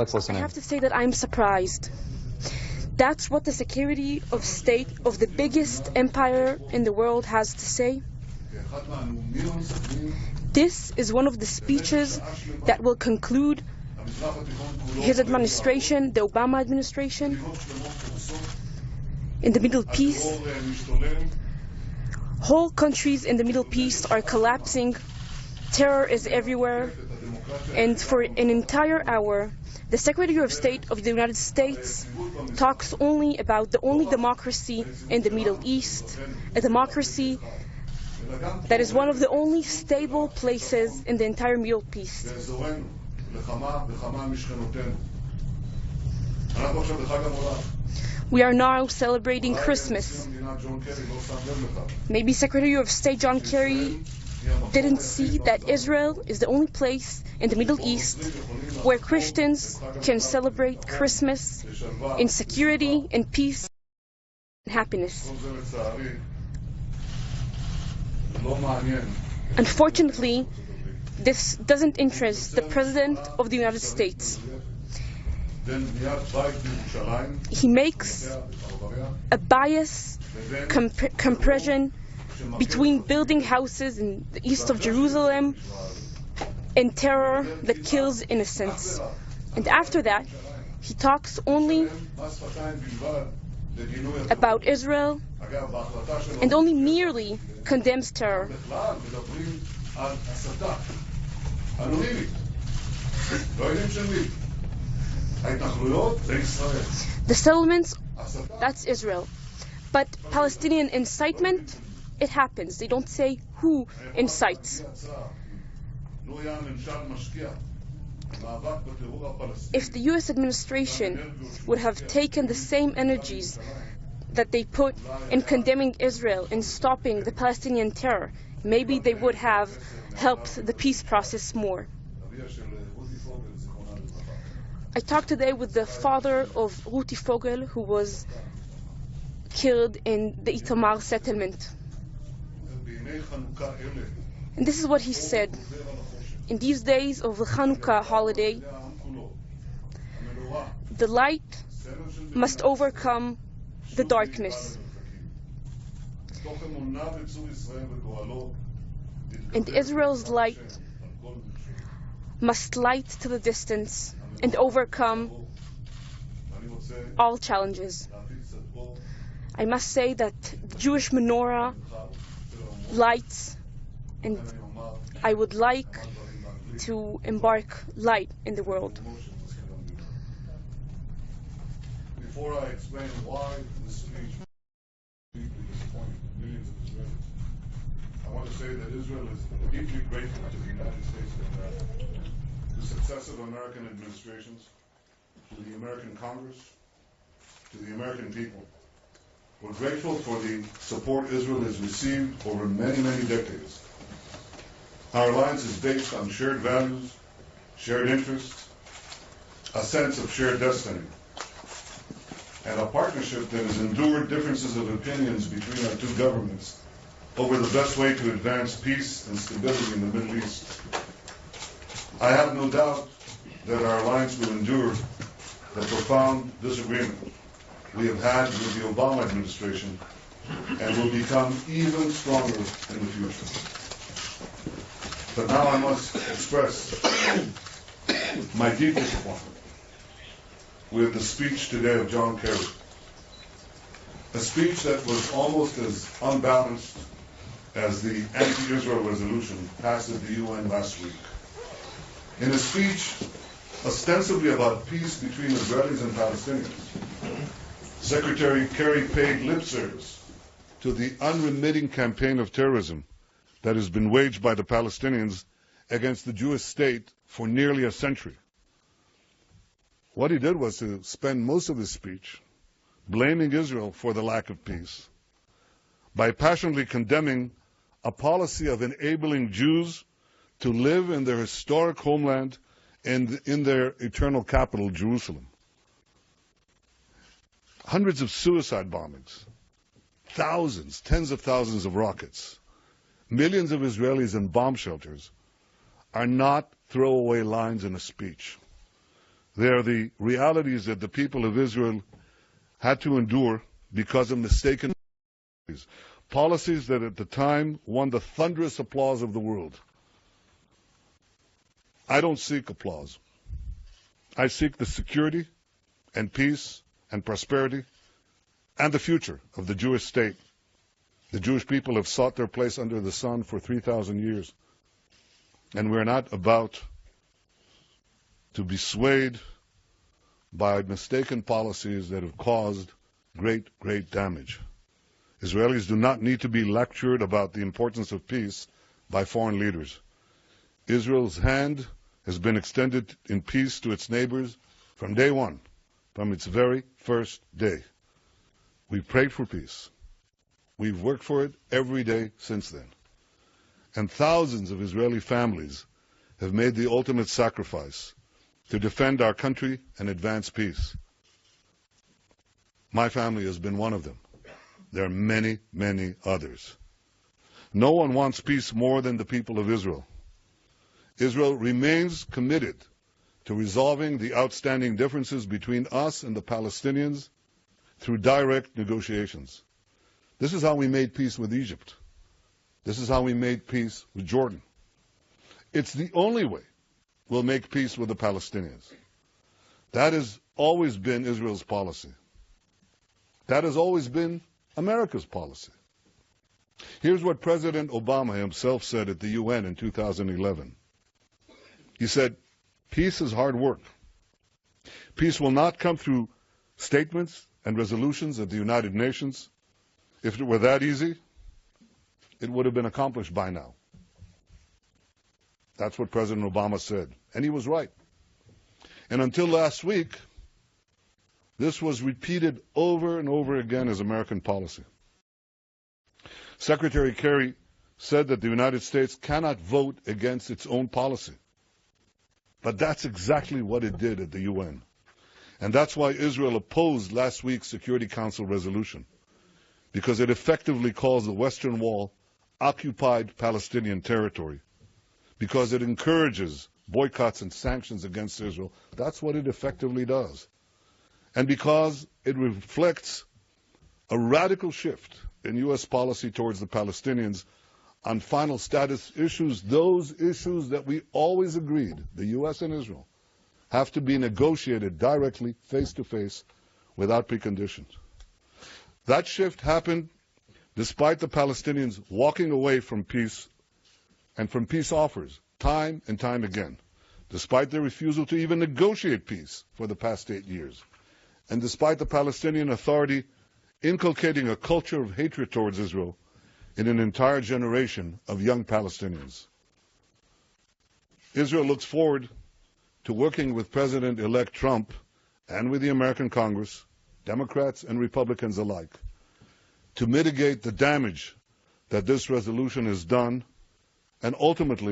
Let's listen I in. have to say that I'm surprised. That's what the Secretary of State of the biggest empire in the world has to say. This is one of the speeches that will conclude his administration, the Obama administration. In the Middle East, whole countries in the Middle East are collapsing. Terror is everywhere. And for an entire hour, the Secretary of State of the United States talks only about the only democracy in the Middle East, a democracy that is one of the only stable places in the entire Middle East. We are now celebrating Christmas. Maybe Secretary of State John Kerry didn't see that Israel is the only place in the Middle East where Christians can celebrate Christmas in security, in peace, and happiness. Unfortunately, this doesn't interest the President of the United States. He makes a bias comparison between building houses in the east of Jerusalem and terror that kills innocents. And after that, he talks only about Israel and only merely condemns terror. The settlements, that's Israel. But Palestinian incitement, it happens. They don't say who incites. If the US administration would have taken the same energies that they put in condemning Israel and stopping the Palestinian terror, maybe they would have helped the peace process more. I talked today with the father of Ruti Fogel, who was killed in the Itamar settlement. And this is what he said. In these days of the Hanukkah holiday, the light must overcome the darkness. And Israel's light must light to the distance and overcome all challenges. I must say that the Jewish menorah lights, and I would like to embark light in the world. Before I explain why this speech deeply disappointed millions of Israelis, I want to say that Israel is deeply grateful to the United States of America, to successive American administrations, to the American Congress, to the American people. We're grateful for the support Israel has received over many, many decades. Our alliance is based on shared values, shared interests, a sense of shared destiny, and a partnership that has endured differences of opinions between our two governments over the best way to advance peace and stability in the Middle East. I have no doubt that our alliance will endure the profound disagreement we have had with the Obama administration and will become even stronger in the future. But now I must express my deep disappointment with the speech today of John Kerry. A speech that was almost as unbalanced as the anti-Israel resolution passed at the UN last week. In a speech ostensibly about peace between Israelis and Palestinians, Secretary Kerry paid lip service to the unremitting campaign of terrorism that has been waged by the Palestinians against the Jewish state for nearly a century. What he did was to spend most of his speech blaming Israel for the lack of peace by passionately condemning a policy of enabling Jews to live in their historic homeland and in their eternal capital, Jerusalem. Hundreds of suicide bombings, thousands, tens of thousands of rockets, millions of Israelis in bomb shelters are not throwaway lines in a speech. They are the realities that the people of Israel had to endure because of mistaken policies that at the time won the thunderous applause of the world. I don't seek applause. I seek the security and peace and prosperity and the future of the Jewish state. The Jewish people have sought their place under the sun for 3,000 years. And we're not about to be swayed by mistaken policies that have caused great, great damage. Israelis do not need to be lectured about the importance of peace by foreign leaders. Israel's hand has been extended in peace to its neighbors from day one, from its very first day. We prayed for peace. We've worked for it every day since then. And thousands of Israeli families have made the ultimate sacrifice to defend our country and advance peace. My family has been one of them. There are many, many others. No one wants peace more than the people of Israel. Israel remains committed to resolving the outstanding differences between us and the Palestinians through direct negotiations. This is how we made peace with Egypt. This is how we made peace with Jordan. It's the only way we'll make peace with the Palestinians. That has always been Israel's policy. That has always been America's policy. Here's what President Obama himself said at the UN in 2011. He said, peace is hard work. Peace will not come through statements and resolutions at the United Nations. If it were that easy, it would have been accomplished by now. That's what President Obama said. And he was right. And until last week, this was repeated over and over again as American policy. Secretary Kerry said that the United States cannot vote against its own policy. But that's exactly what it did at the UN. And that's why Israel opposed last week's Security Council resolution, because it effectively calls the Western Wall occupied Palestinian territory, because it encourages boycotts and sanctions against Israel. That's what it effectively does. And because it reflects a radical shift in U.S. policy towards the Palestinians on final status issues, those issues that we always agreed, the U.S. and Israel, have to be negotiated directly, face-to-face, without preconditions. That shift happened despite the Palestinians walking away from peace and from peace offers time and time again, despite their refusal to even negotiate peace for the past 8 years, and despite the Palestinian Authority inculcating a culture of hatred towards Israel in an entire generation of young Palestinians. Israel looks forward to working with President-elect Trump and with the American Congress, Democrats and Republicans alike, to mitigate the damage that this resolution has done and ultimately